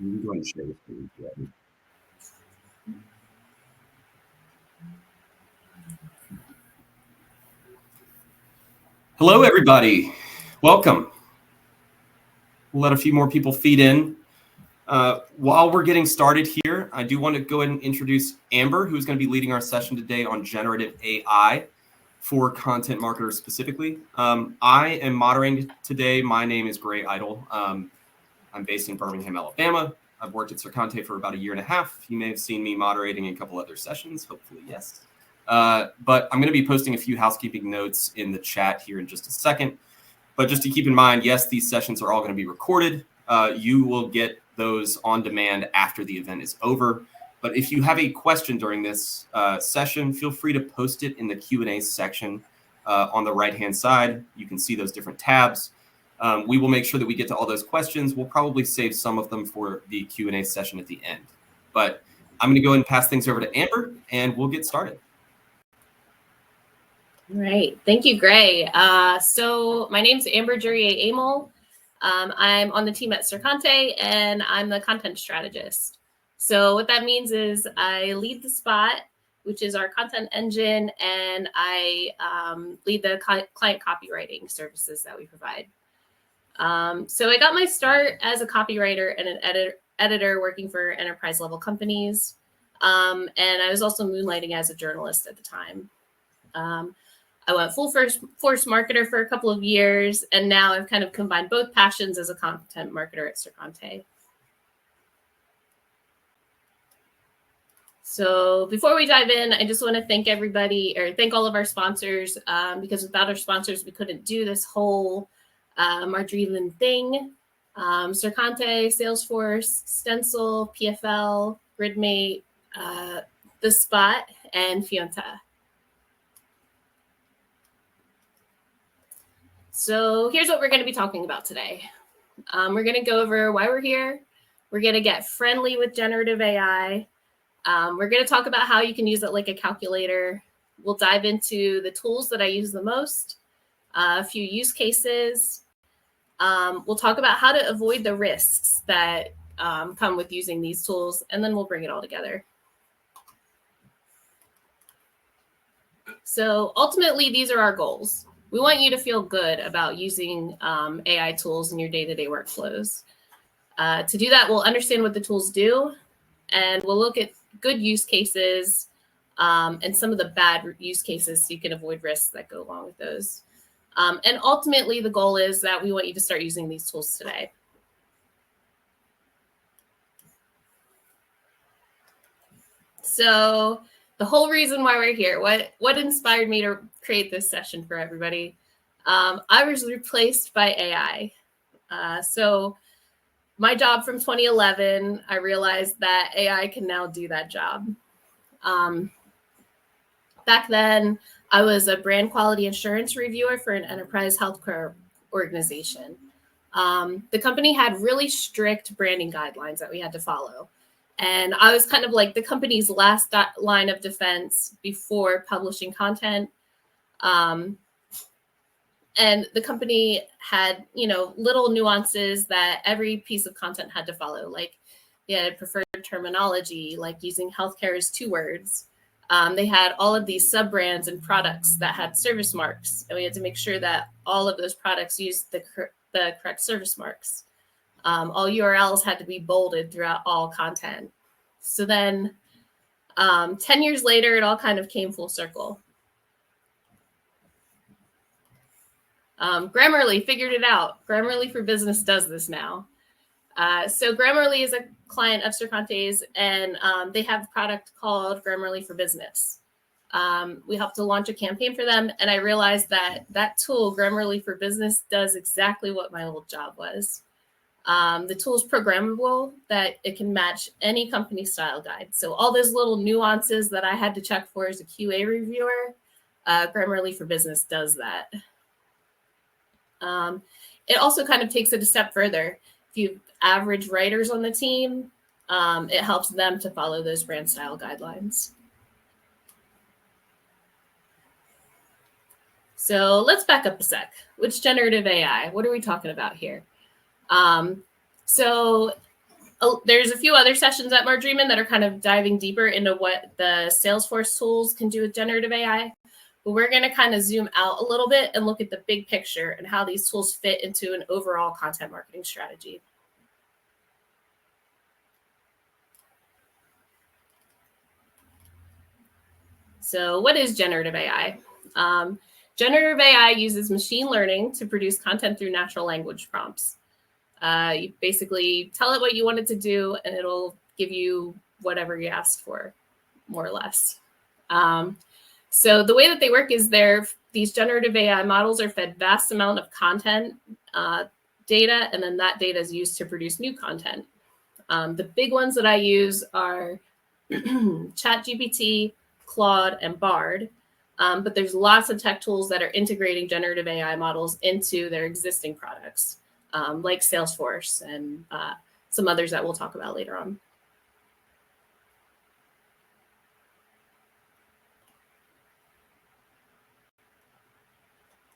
You can go and share the screen if you're ready. Hello, everybody. Welcome. We'll let a few more people feed in. While we're getting started here, I do want to go ahead and introduce Amber, who's going to be leading our session today on generative AI for content marketers specifically. I am moderating today. My name is Gray Idol. I'm based in Birmingham, Alabama. I've worked at Circante for about 1.5 years. You may have seen me moderating in a couple other sessions, hopefully, yes. But I'm going to be posting a few housekeeping notes in the chat here in just a second. But just to keep in mind, yes, these sessions are all going to be recorded. You will get those on demand after the event is over. But if you have a question during this session, feel free to post it in the Q&A section on the right-hand side. You can see those different tabs. We will make sure that we get to all those questions. We'll probably save some of them for the Q&A session at the end. But I'm going to go ahead and pass things over to Amber, and we'll get started. All right. Thank you, Gray. So my name's Ambre Juryea-Amole. I'm on the team at Circante, and I'm the content strategist. So what that means is I lead the Spot, which is our content engine, and I lead the client copywriting services that we provide. So I got my start as a copywriter and an editor working for enterprise-level companies, and I was also moonlighting as a journalist at the time. I went full force marketer for a couple of years, and now I've kind of combined both passions as a content marketer at Circante. So before we dive in, I just want to thank everybody, or thank all of our sponsors, because without our sponsors, we couldn't do this whole Marjorie thing. Circante, Salesforce, Stencil, PFL, Gridmate, The Spot, and Fionta. So here's what we're going to be talking about today. We're going to go over why we're here. We're going to get friendly with generative AI. We're going to talk about how you can use it like a calculator. We'll dive into the tools that I use the most, a few use cases. We'll talk about how to avoid the risks that come with using these tools, and then we'll bring it all together. So ultimately, these are our goals. We want you to feel good about using AI tools in your day-to-day workflows. To do that, we'll understand what the tools do, and we'll look at good use cases and some of the bad use cases so you can avoid risks that go along with those. And ultimately, the goal is that we want you to start using these tools today. So the whole reason why we're here, what inspired me to create this session for everybody? I was replaced by AI. So my job from 2011, I realized that AI can now do that job. Back then, I was a brand quality assurance reviewer for an enterprise healthcare organization. The company had really strict branding guidelines that we had to follow. And I was kind of like the company's last line of defense before publishing content. And the company had, little nuances that every piece of content had to follow. Like they had preferred terminology, like using healthcare as 2 words. They had all of these sub-brands and products that had service marks. And we had to make sure that all of those products used the correct service marks. All URLs had to be bolded throughout all content. So then 10 years later, it all kind of came full circle. Grammarly figured it out. Grammarly for Business does this now. So Grammarly is a client of Circante's, and they have a product called Grammarly for Business. We helped to launch a campaign for them, and I realized that that tool, Grammarly for Business, does exactly what my old job was. The tool is programmable, that it can match any company style guide. So all those little nuances that I had to check for as a QA reviewer, Grammarly for Business does that. It also kind of takes it a step further. If you have average writers on the team, it helps them to follow those brand style guidelines. So let's back up a sec. Which generative AI? What are we talking about here? So there's a few other sessions at Marjorie that are kind of diving deeper into what the Salesforce tools can do with generative AI. But we're going to kind of zoom out a little bit and look at the big picture and how these tools fit into an overall content marketing strategy. So what is generative AI? Generative AI uses machine learning to produce content through natural language prompts. You basically tell it what you want it to do, and it'll give you whatever you asked for, more or less. So the way that they work is these generative AI models are fed vast amount of content data, and then that data is used to produce new content. The big ones that I use are ChatGPT, Claude, and Bard. But there's lots of tech tools that are integrating generative AI models into their existing products, like Salesforce and some others that we'll talk about later on.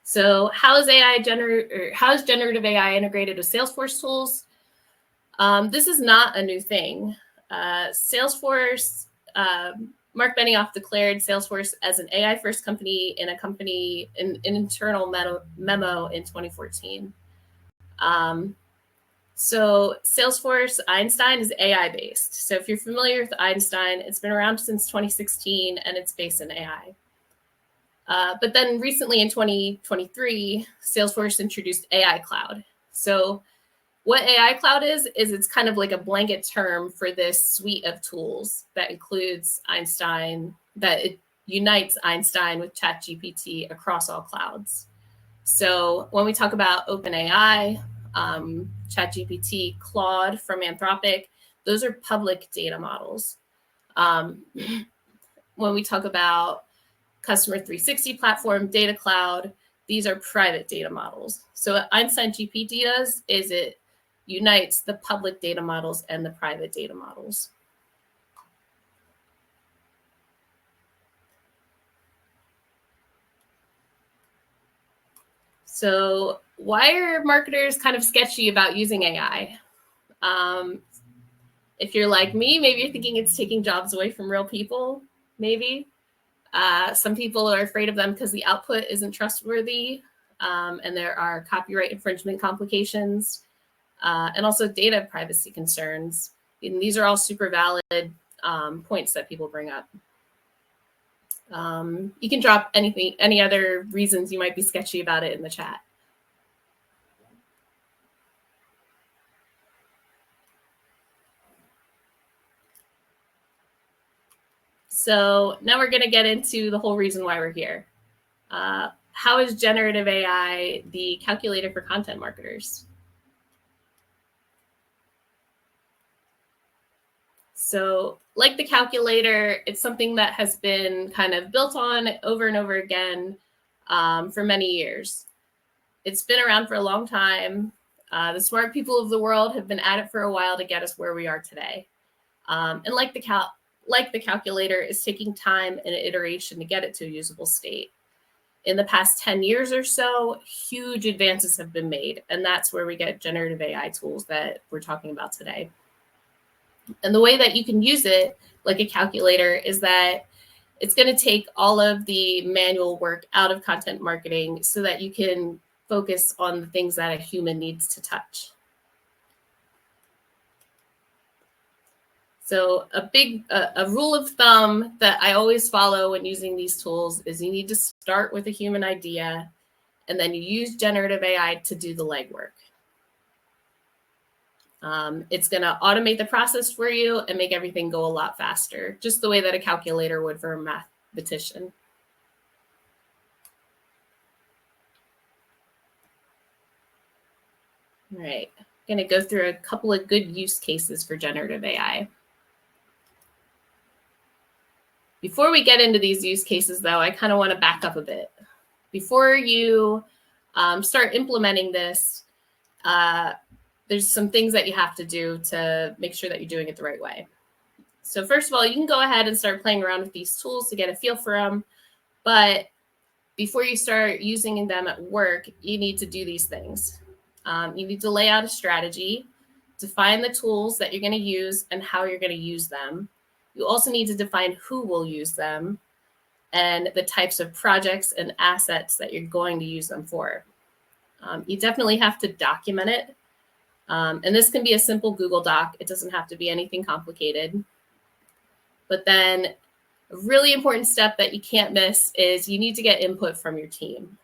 So how is generative AI integrated with Salesforce tools? This is not a new thing. Salesforce, Mark Benioff declared Salesforce as an AI-first company in an internal memo in 2014. So Salesforce Einstein is AI-based. So if you're familiar with Einstein, it's been around since 2016, and it's based in AI. But then recently in 2023, Salesforce introduced AI Cloud. So what AI Cloud is it's kind of like a blanket term for this suite of tools that includes Einstein, that it unites Einstein with ChatGPT across all clouds. So when we talk about OpenAI, ChatGPT, Claude from Anthropic, those are public data models. When we talk about Customer 360 platform, Data Cloud, these are private data models. So what Einstein GPT does is it unites the public data models and the private data models. So why are marketers kind of sketchy about using AI? If you're like me, maybe you're thinking it's taking jobs away from real people, maybe. Some people are afraid of them because the output isn't trustworthy, and there are copyright infringement complications, and also data privacy concerns. And these are all super valid points that people bring up. You can drop any other reasons you might be sketchy about it in the chat. So now we're going to get into the whole reason why we're here. How is generative AI the calculator for content marketers? So like the calculator, it's something that has been kind of built on over and over again for many years. It's been around for a long time. The smart people of the world have been at it for a while to get us where we are today. And like the calculator, is taking time and iteration to get it to a usable state. In the past 10 years or so, huge advances have been made, and that's where we get generative AI tools that we're talking about today. And the way that you can use it, like a calculator, is that it's going to take all of the manual work out of content marketing so that you can focus on the things that a human needs to touch. So a rule of thumb that I always follow when using these tools is you need to start with a human idea, and then you use generative AI to do the legwork. It's going to automate the process for you and make everything go a lot faster, just the way that a calculator would for a mathematician. All right, I'm going to go through a couple of good use cases for generative AI. Before we get into these use cases, though, I kind of want to back up a bit. Before you start implementing this, there's some things that you have to do to make sure that you're doing it the right way. So first of all, you can go ahead and start playing around with these tools to get a feel for them. But before you start using them at work, you need to do these things. You need to lay out a strategy. define the tools that you're going to use and how you're going to use them. You also need to define who will use them and the types of projects and assets that you're going to use them for. You definitely have to document it. And this can be a simple Google Doc. It doesn't have to be anything complicated. But then a really important step that you can't miss is you need to get input from your team.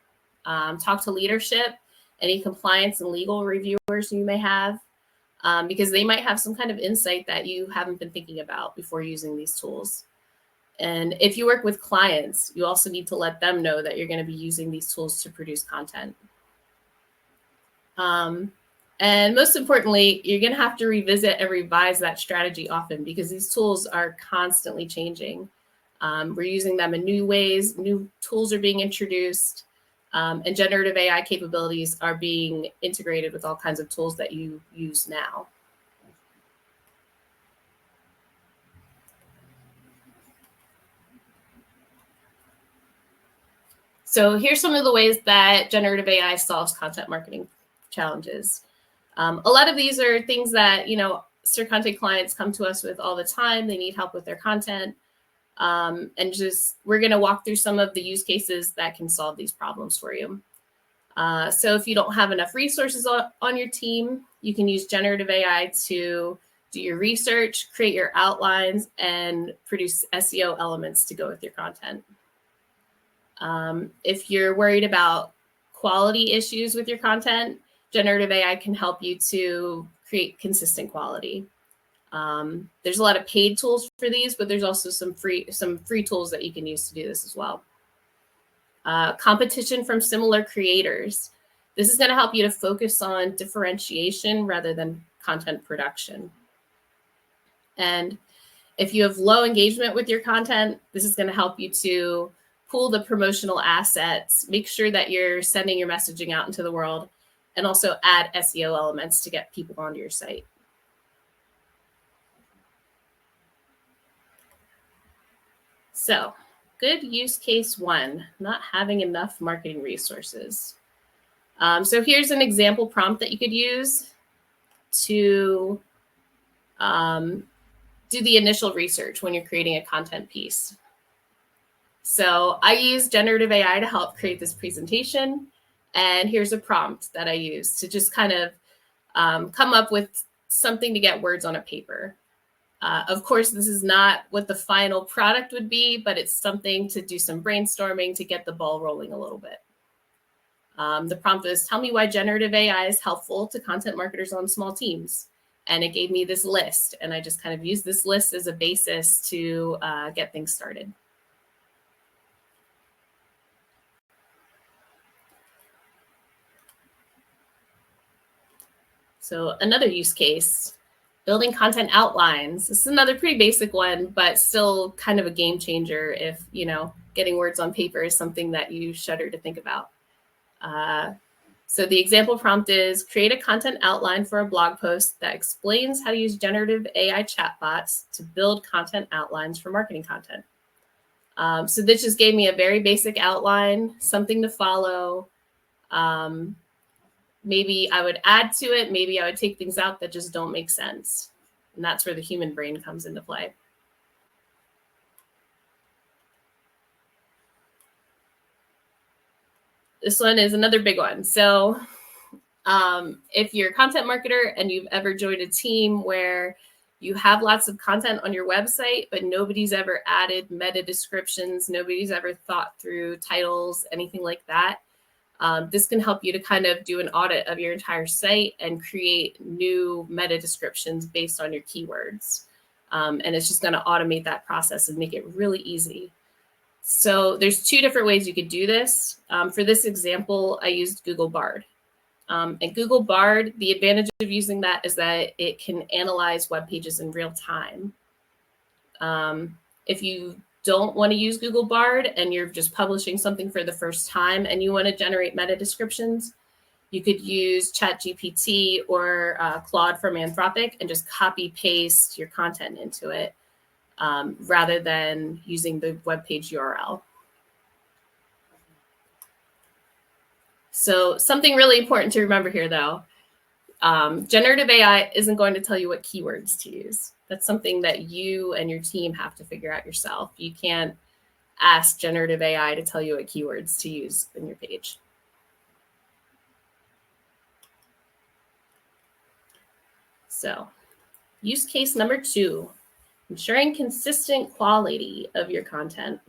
Talk to leadership, any compliance and legal reviewers you may have, because they might have some kind of insight that you haven't been thinking about before using these tools. And if you work with clients, you also need to let them know that you're going to be using these tools to produce content. And most importantly, you're going to have to revisit and revise that strategy often because these tools are constantly changing. We're using them in new ways, new tools are being introduced, and generative AI capabilities are being integrated with all kinds of tools that you use now. So here's some of the ways that generative AI solves content marketing challenges. A lot of these are things that, Sir Content clients come to us with all the time. They need help with their content. And we're going to walk through some of the use cases that can solve these problems for you. So if you don't have enough resources on your team, you can use generative AI to do your research, create your outlines, and produce SEO elements to go with your content. If you're worried about quality issues with your content, generative AI can help you to create consistent quality. There's a lot of paid tools for these, but there's also some free tools that you can use to do this as well. Competition from similar creators. This is going to help you to focus on differentiation rather than content production. And if you have low engagement with your content, this is going to help you to pool the promotional assets, make sure that you're sending your messaging out into the world, and also add SEO elements to get people onto your site. So, good use case one, not having enough marketing resources. So here's an example prompt that you could use to do the initial research when you're creating a content piece. So I use generative AI to help create this presentation. And here's a prompt that I use to just kind of come up with something to get words on a paper. Of course, this is not what the final product would be, but it's something to do some brainstorming to get the ball rolling a little bit. The prompt is, tell me why generative AI is helpful to content marketers on small teams. And it gave me this list. And I just kind of used this list as a basis to get things started. So another use case, building content outlines. This is another pretty basic one, but still kind of a game changer if, getting words on paper is something that you shudder to think about. So the example prompt is, create a content outline for a blog post that explains how to use generative AI chatbots to build content outlines for marketing content. So this just gave me a very basic outline, something to follow. Maybe I would add to it. Maybe I would take things out that just don't make sense. And that's where the human brain comes into play. This one is another big one. So if you're a content marketer and you've ever joined a team where you have lots of content on your website, but nobody's ever added meta descriptions, nobody's ever thought through titles, anything like that, this can help you to kind of do an audit of your entire site and create new meta descriptions based on your keywords. And it's just going to automate that process and make it really easy. So there's two different ways you could do this. For this example, I used Google Bard. And Google Bard, the advantage of using that is that it can analyze web pages in real time. If you don't want to use Google Bard and you're just publishing something for the first time and you want to generate meta descriptions, you could use ChatGPT or Claude from Anthropic and just copy paste your content into it rather than using the web page URL. So something really important to remember here, though. Generative AI isn't going to tell you what keywords to use. That's something that you and your team have to figure out yourself. You can't ask generative AI to tell you what keywords to use in your page. So, use case number 2, ensuring consistent quality of your content.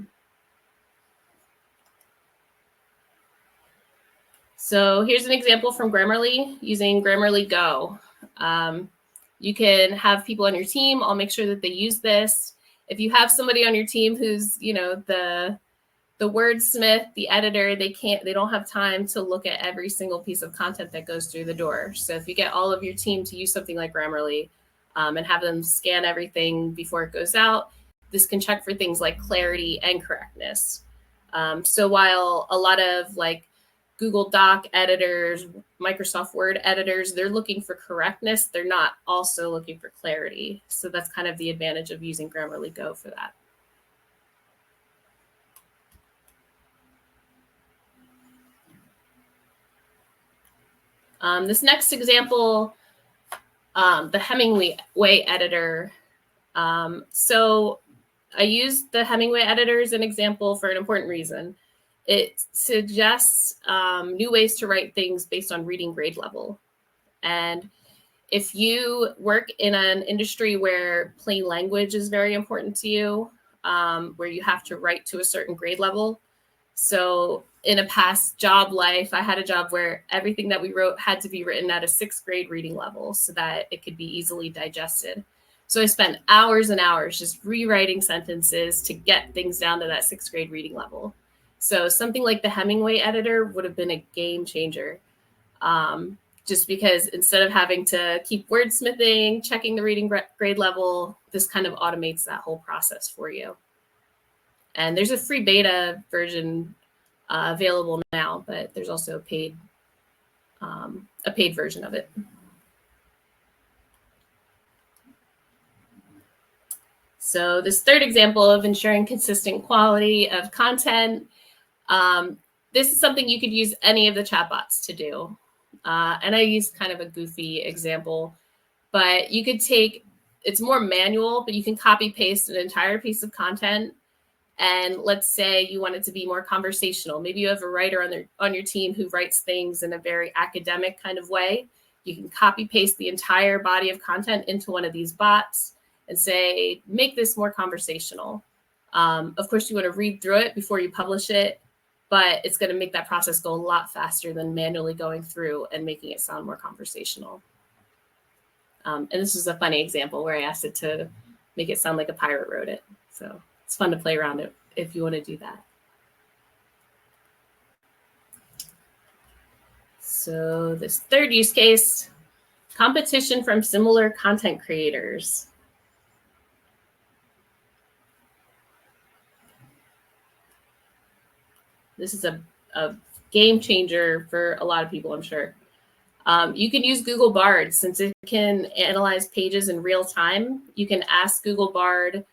So here's an example from Grammarly using Grammarly Go. You can have people on your team. I'll make sure that they use this. If you have somebody on your team who's, the wordsmith, the editor, they don't have time to look at every single piece of content that goes through the door. So if you get all of your team to use something like Grammarly and have them scan everything before it goes out, this can check for things like clarity and correctness. So while a lot of Google Doc editors, Microsoft Word editors, they're looking for correctness, they're not also looking for clarity. So that's kind of the advantage of using Grammarly Go for that. This next example, the Hemingway editor. So I used the Hemingway editor as an example for an important reason. It suggests new ways to write things based on reading grade level. And if you work in an industry where plain language is very important to you, where you have to write to a certain grade level. So in a past job life, I had a job where everything that we wrote had to be written at a 6th grade reading level so that it could be easily digested. So I spent hours and hours just rewriting sentences to get things down to that 6th grade reading level. So something like the Hemingway editor would have been a game changer. Just because instead of having to keep wordsmithing, checking the reading grade level, this kind of automates that whole process for you. And there's a free beta version available now, but there's also a paid version of it. So this third example of ensuring consistent quality of content, this is something you could use any of the chatbots to do. And I used kind of a goofy example, but you could it's more manual, but you can copy paste an entire piece of content. And let's say you want it to be more conversational. Maybe you have a writer on your team who writes things in a very academic kind of way. You can copy paste the entire body of content into one of these bots and say, make this more conversational. Of course, you want to read through it before you publish it, but it's going to make that process go a lot faster than manually going through and making it sound more conversational. And this is a funny example where I asked it to make it sound like a pirate wrote it. So it's fun to play around it if you want to do that. So this third use case, competition from similar content creators. This is a game changer for a lot of people, I'm sure. You can use Google Bard since it can analyze pages in real time. You can ask Google Bard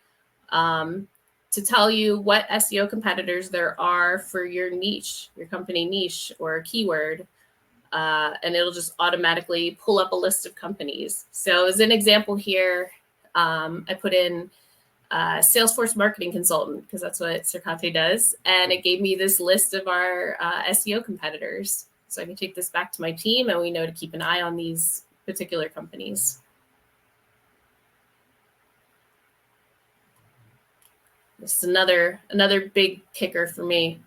to tell you what SEO competitors there are for your niche, your company niche or keyword, and it'll just automatically pull up a list of companies. So as an example here, I put in Salesforce marketing consultant because that's what Circate does. And it gave me this list of our SEO competitors. So I can take this back to my team and we know to keep an eye on these particular companies. This is another big kicker for me.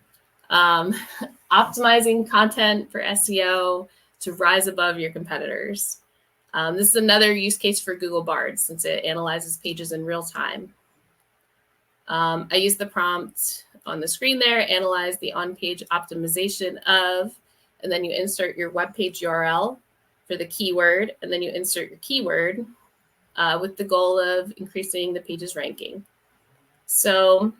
Optimizing content for SEO to rise above your competitors. This is another use case for Google Bard since it analyzes pages in real time. I use the prompt on the screen there, analyze the on-page optimization of, and then you insert your web page URL for the keyword, and then you insert your keyword with the goal of increasing the page's ranking. So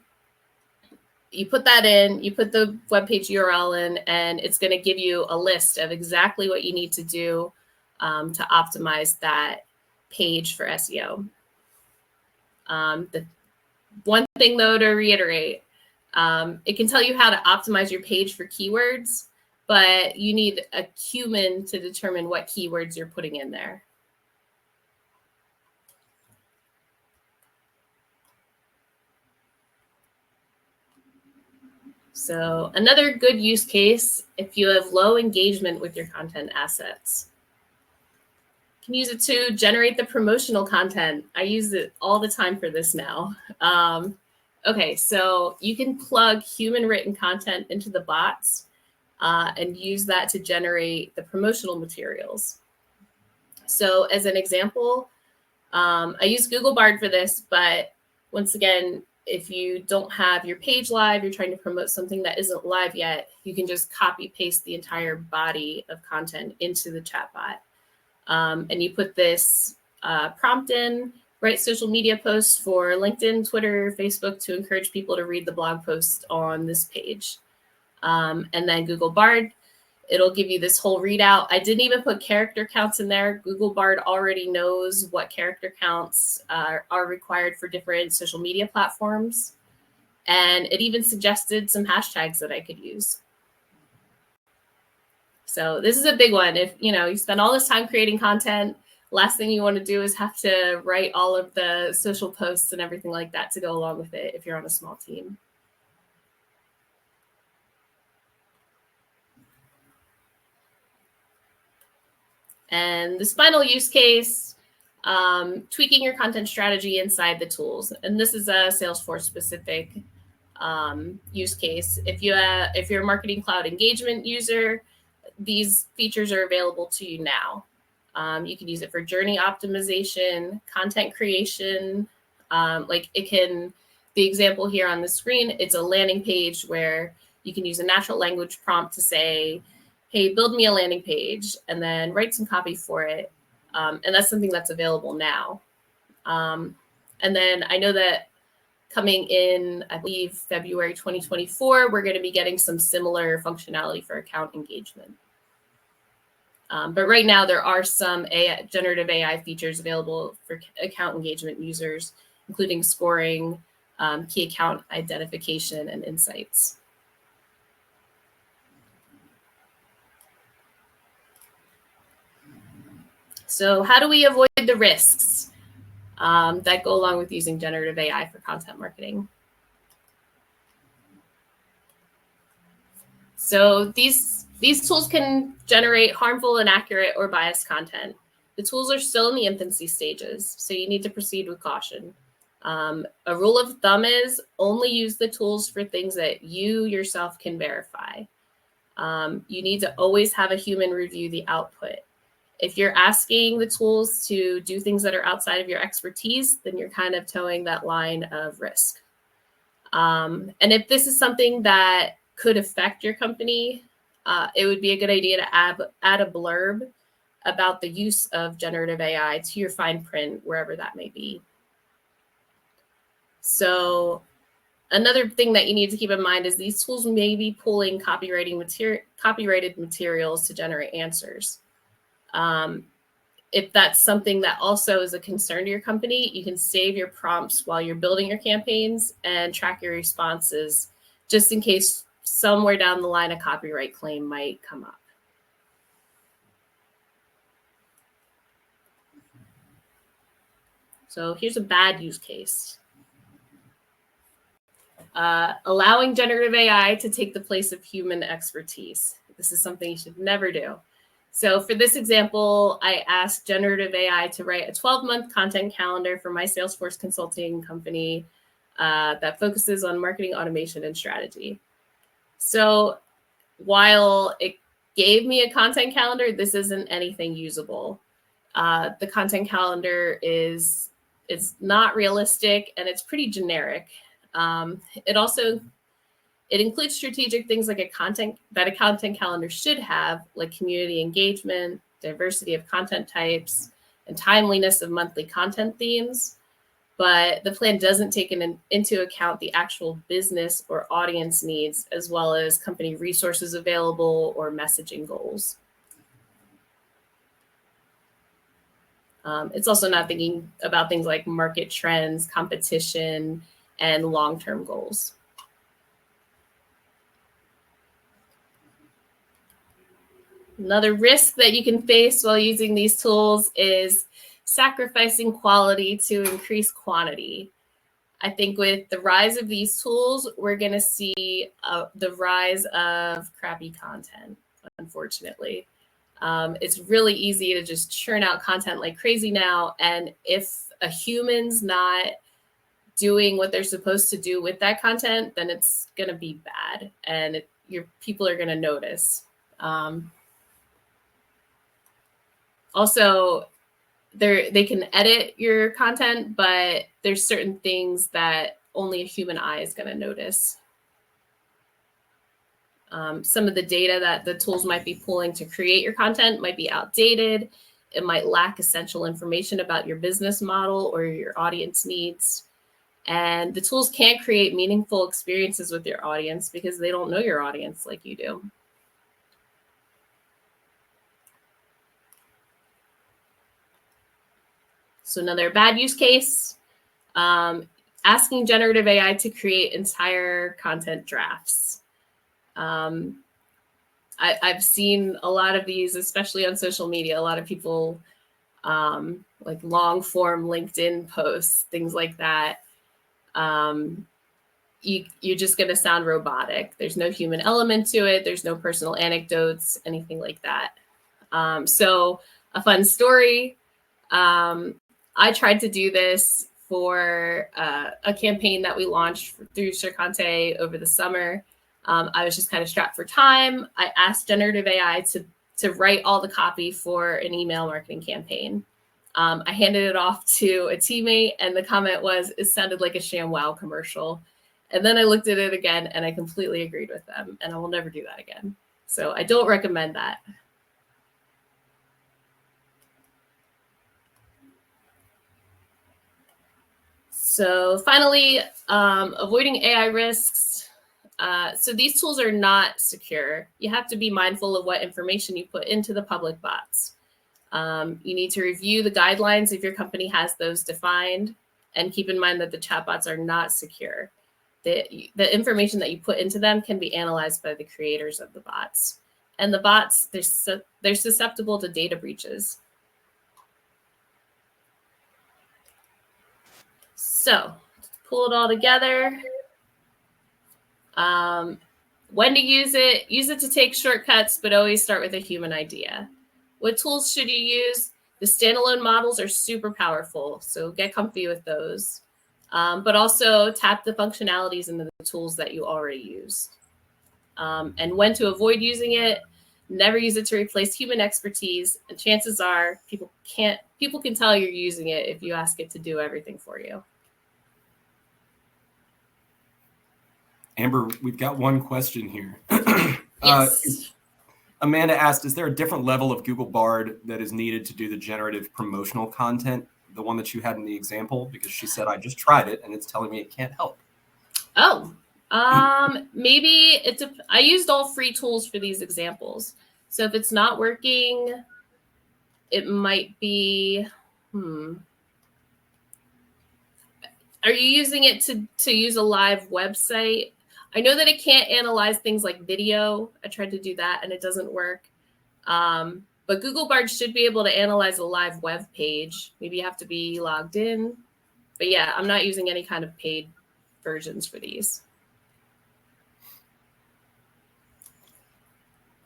you put that in, you put the web page URL in, and it's going to give you a list of exactly what you need to do to optimize that page for SEO. The one thing, though, to reiterate, it can tell you how to optimize your page for keywords, but you need a human to determine what keywords you're putting in there. So another good use case, if you have low engagement with your content assets, you can use it to generate the promotional content. I use it all the time for this now. Okay, so you can plug human written content into the bots and use that to generate the promotional materials. So as an example, I use Google Bard for this, but once again, if you don't have your page live, you're trying to promote something that isn't live yet, you can just copy paste the entire body of content into the chatbot. And you put this prompt in, write social media posts for LinkedIn, Twitter, Facebook to encourage people to read the blog post on this page. And then Google Bard, it'll give you this whole readout. I didn't even put character counts in there. Google Bard already knows what character counts are required for different social media platforms. And it even suggested some hashtags that I could use. So this is a big one. If you spend all this time creating content, last thing you want to do is have to write all of the social posts and everything like that to go along with it if you're on a small team. And this final use case, tweaking your content strategy inside the tools. And this is a Salesforce specific use case. If you're a Marketing Cloud engagement user, these features are available to you now. You can use it for journey optimization, content creation. The example here on the screen, it's a landing page where you can use a natural language prompt to say, hey, build me a landing page, and then write some copy for it. And that's something that's available now. And then I know that coming in, I believe, February 2024, we're going to be getting some similar functionality for account engagement. But right now, there are some generative AI features available for account engagement users, including scoring, key account identification, and insights. So how do we avoid the risks that go along with using generative AI for content marketing? So these tools can generate harmful, inaccurate, or biased content. The tools are still in the infancy stages, so you need to proceed with caution. A rule of thumb is only use the tools for things that you yourself can verify. You need to always have a human review the output. If you're asking the tools to do things that are outside of your expertise, then you're kind of towing that line of risk. And if this is something that could affect your company, it would be a good idea to add a blurb about the use of generative AI to your fine print, wherever that may be. So another thing that you need to keep in mind is these tools may be pulling copyrighted materials to generate answers. If that's something that also is a concern to your company, you can save your prompts while you're building your campaigns and track your responses just in case somewhere down the line a copyright claim might come up. So here's a bad use case. Allowing generative AI to take the place of human expertise. This is something you should never do. So for this example, I asked generative AI to write a 12-month content calendar for my Salesforce consulting company that focuses on marketing automation and strategy. So while it gave me a content calendar, this isn't anything usable. The content calendar is not realistic and it's pretty generic. It includes strategic things like a content calendar should have, like community engagement, diversity of content types, and timeliness of monthly content themes. But the plan doesn't take into account the actual business or audience needs, as well as company resources available or messaging goals. It's also not thinking about things like market trends, competition, and long-term goals. Another risk that you can face while using these tools is sacrificing quality to increase quantity. I think with the rise of these tools, we're going to see the rise of crappy content, unfortunately. It's really easy to just churn out content like crazy now. And if a human's not doing what they're supposed to do with that content, then it's going to be bad. And your people are going to notice. Also, they can edit your content, but there's certain things that only a human eye is going to notice. Some of the data that the tools might be pulling to create your content might be outdated. It might lack essential information about your business model or your audience needs. And the tools can't create meaningful experiences with your audience because they don't know your audience like you do. So another bad use case, asking generative AI to create entire content drafts. I've seen a lot of these, especially on social media, a lot of people like long form LinkedIn posts, things like that. You're just going to sound robotic. There's no human element to it. There's no personal anecdotes, anything like that. So a fun story. I tried to do this for a campaign that we launched through Circonte over the summer. I was just kind of strapped for time. I asked generative AI to write all the copy for an email marketing campaign. I handed it off to a teammate, and the comment was, it sounded like a ShamWow commercial. And then I looked at it again, and I completely agreed with them, and I will never do that again. So I don't recommend that. So finally, avoiding AI risks. So these tools are not secure. You have to be mindful of what information you put into the public bots. You need to review the guidelines if your company has those defined, and keep in mind that the chatbots are not secure. The information that you put into them can be analyzed by the creators of the bots. And the bots, they're susceptible to data breaches. So, to pull it all together, when to use it to take shortcuts, but always start with a human idea. What tools should you use? The standalone models are super powerful, so get comfy with those. But also tap the functionalities into the tools that you already use. And when to avoid using it, never use it to replace human expertise. And chances are people can tell you're using it if you ask it to do everything for you. Amber, we've got one question here. Yes. Amanda asked, is there a different level of Google Bard that is needed to do the generative promotional content, the one that you had in the example? Because she said, I just tried it and it's telling me it can't help. Oh, maybe I used all free tools for these examples. So if it's not working, it might be, Are you using it to use a live website? I know that it can't analyze things like video. I tried to do that and it doesn't work. But Google Bard should be able to analyze a live web page. Maybe you have to be logged in. But yeah, I'm not using any kind of paid versions for these.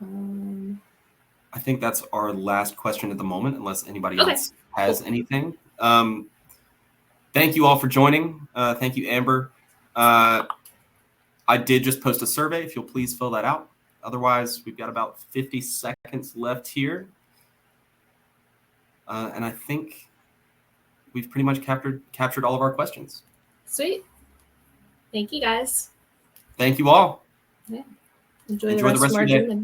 I think that's our last question at the moment, unless anybody else has anything. Thank you all for joining. Thank you, Amber. I did just post a survey. If you'll please fill that out. Otherwise, we've got about 50 seconds left here. And I think we've pretty much captured all of our questions. Sweet. Thank you, guys. Thank you all. Yeah. Enjoy the rest of our day.